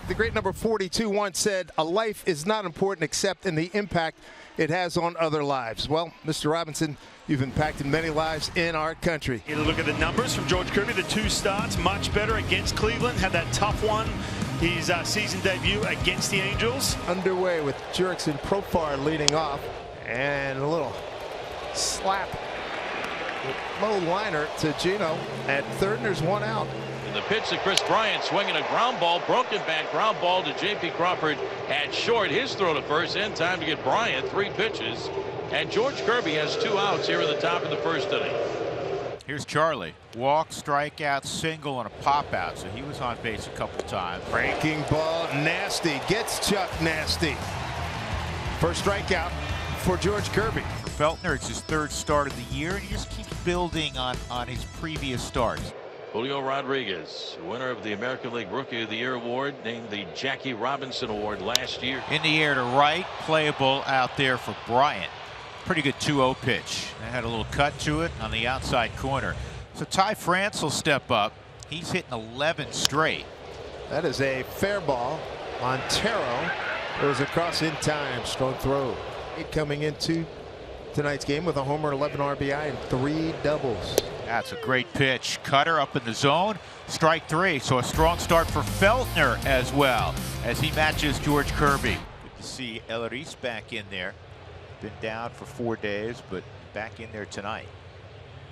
The great number 42 once said, "A life is not important except in the impact it has on other lives." Well, Mr. Robinson, you've impacted many lives in our country. You look at the numbers from George Kirby, the 2 starts, much better against Cleveland, had that tough one, his season debut against the Angels. Underway with Jurickson Profar leading off, and a little slap, low liner to Gino at third, and there's 1 out. And the pitch to Chris Bryant, swinging a ground ball, broken back ground ball to J.P. Crawford at short. His throw to first, in time to get Bryant 3 pitches. And George Kirby has 2 outs here in the top of the first inning. Here's Charlie. Walk, strikeout, single, and a pop out. So he was on base a couple times. Breaking ball, nasty, gets Chuck nasty. First strikeout for George Kirby. For Feltner, it's his 3rd start of the year, and he just keeps building on his previous starts. Julio Rodriguez, winner of the American League Rookie of the Year award, named the Jackie Robinson Award last year. In the air to right, playable out there for Bryant. Pretty good 2-0 pitch. It had a little cut to it on the outside corner. So Ty France will step up. He's hitting 11 straight. That is a fair ball. Montero goes across in time. Strong throw. Coming into tonight's game with a homer, 11 RBI, and 3 doubles. That's a great pitch. Cutter up in the zone. Strike 3. So a strong start for Feltner as well as he matches George Kirby. Good to see Elleris back in there. Been down for 4 days, but back in there tonight.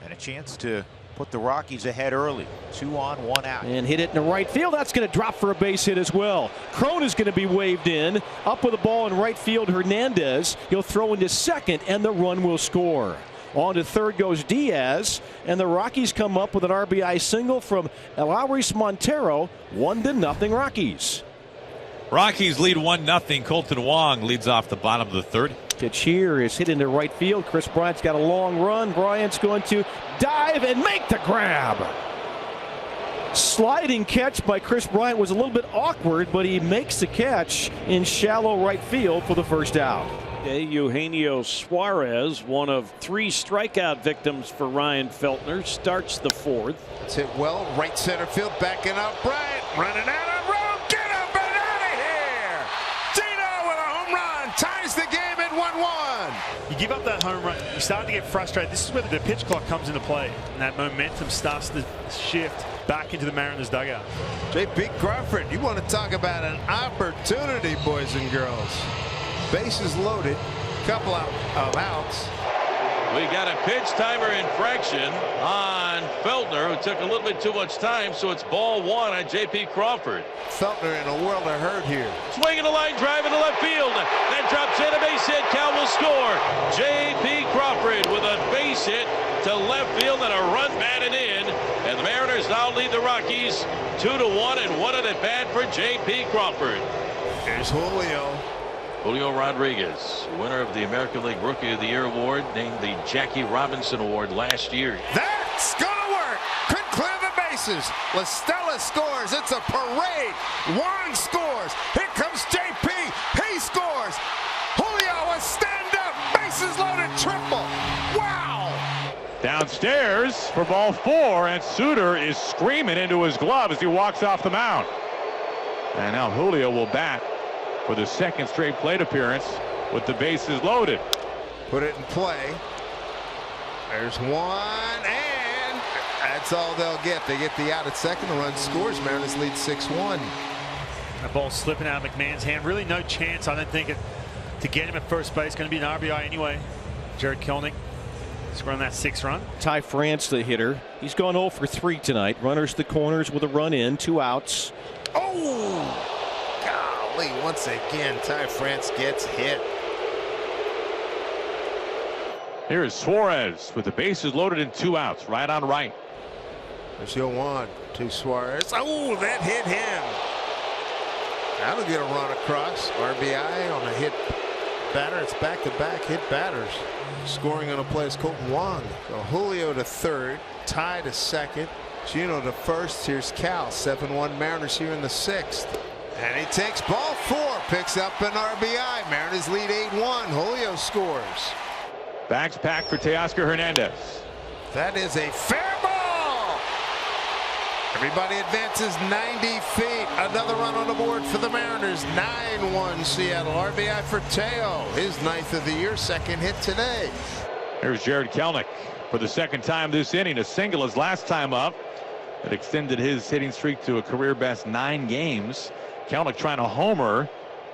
And a chance to put the Rockies ahead early. 2 on, 1 out. And hit it in the right field. That's going to drop for a base hit as well. Crone is going to be waved in. Up with the ball in right field, Hernandez. He'll throw into second, and the run will score. On to third goes Diaz, and the Rockies come up with an RBI single from Eleuris Montero. 1-0 Rockies. Rockies lead 1-0. Colton Wong leads off the bottom of the 3rd. Pitch here is hit into right field. Chris Bryant's got a long run. Bryant's going to dive and make the grab. Sliding catch by Chris Bryant was a little bit awkward, but he makes the catch in shallow right field for the first out. Eugenio Suarez, one of 3 strikeout victims for Ryan Feltner, starts the 4th. It's hit well, right center field, backing up Bryant, running out of room, get up and out of here! Gino with a home run, ties the game at 1-1. You give up that home run, you start to get frustrated. This is where the pitch clock comes into play, and that momentum starts to shift back into the Mariners dugout. J.P. Crawford, you want to talk about an opportunity, boys and girls. Bases loaded, couple of outs. We got a pitch timer infraction on Feltner, who took a little bit too much time, so it's ball 1 on J.P. Crawford. Feltner in a world of hurt here. Swinging a line drive into left field. That drops in, a base hit. Cal will score. J.P. Crawford with a base hit to left field and a run batted in. And the Mariners now lead the Rockies 2-1, and 1 at bat for J.P. Crawford. Here's Julio. Julio Rodriguez, winner of the American League Rookie of the Year award, named the Jackie Robinson Award last year. That's gonna work. Could clear the bases. La Stella scores. It's a parade. Wong scores. Here comes JP. He scores. Julio, a stand-up, bases loaded triple. Wow. Downstairs for ball 4, and Suter is screaming into his glove as he walks off the mound. And now Julio will bat for the 2nd straight plate appearance with the bases loaded. Put it in play. There's 1, and that's all they'll get. They get the out at second. The run scores. Mariners lead 6-1. The ball slipping out of McMahon's hand. Really no chance, I don't think, to get him at first base. Going to be an RBI anyway. Jared Kelenic scoring that 6th run. Ty France, the hitter. He's gone 0 for 3 tonight. Runners to the corners with a run in. 2 outs. Oh! Golly, once again, Ty France gets hit. Here is Suarez with the bases loaded and 2 outs, right on right. There's 0-1 to Suarez. Oh, that hit him. That'll get a run across. RBI on a hit batter. It's back-to-back hit batters. Scoring on a play is Colton Wong. So Julio to third, Ty to second, Gino to first. Here's Cal. 7-1 Mariners here in the 6th. And he takes ball 4, picks up an RBI. Mariners lead 8-1. Julio scores. Backs packed for Teoscar Hernandez. That is a fair ball. Everybody advances 90 feet. Another run on the board for the Mariners. 9-1 Seattle. RBI for Teo. His 9th of the year. Second hit today. Here's Jared Kelenic for the second time this inning. A single his last time up. It extended his hitting streak to a career best 9 games. Kelenic trying to homer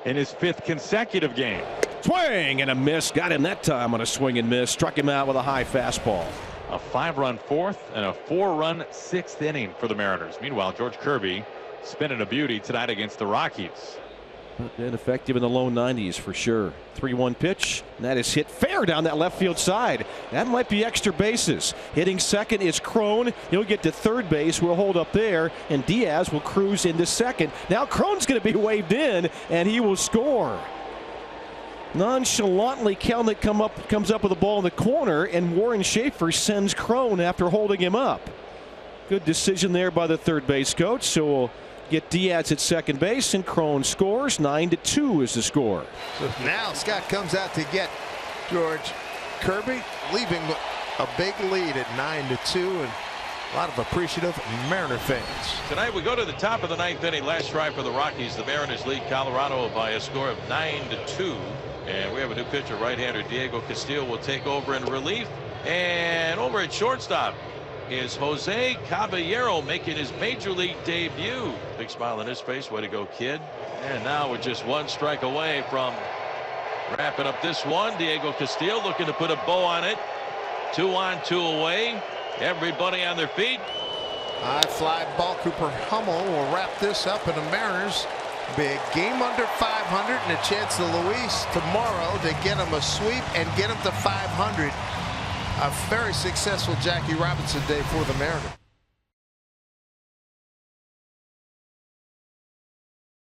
in his 5th consecutive game. Swing and a miss. Got him that time on a swing and miss. Struck him out with a high fastball. A 5-run 4th and a 4-run 6th inning for the Mariners. Meanwhile, George Kirby spinning a beauty tonight against the Rockies. Been effective in the low 90s for sure. 3-1 pitch, and that is hit fair down that left field side. That might be extra bases. Hitting second is Cron. He'll get to third base. We'll hold up there, and Diaz will cruise into second. Now Cron's going to be waved in, and he will score. Nonchalantly, Kelenic comes up with the ball in the corner, and Warren Schaefer sends Cron after holding him up. Good decision there by the third base coach. So we'll get Diaz at second base, and Cron scores. 9-2 is the score. So now Scott comes out to get George Kirby, leaving a big lead at 9-2, and a lot of appreciative Mariner fans. Tonight we go to the top of the 9th inning. Last drive for the Rockies. The Mariners lead Colorado by a score of 9-2. And we have a new pitcher, right-hander Diego Castillo will take over in relief. And over at shortstop is Jose Caballero making his major league debut. Big smile on his face. Way to go, kid. And now we're just 1 strike away from wrapping up this one. Diego Castillo looking to put a bow on it. 2 on, 2 away. Everybody on their feet. High fly ball. Cooper Hummel will wrap this up, and the Mariners be a game under 500 and a chance to Luis tomorrow to get him a sweep and get him to 500. A very successful Jackie Robinson day for the Mariners.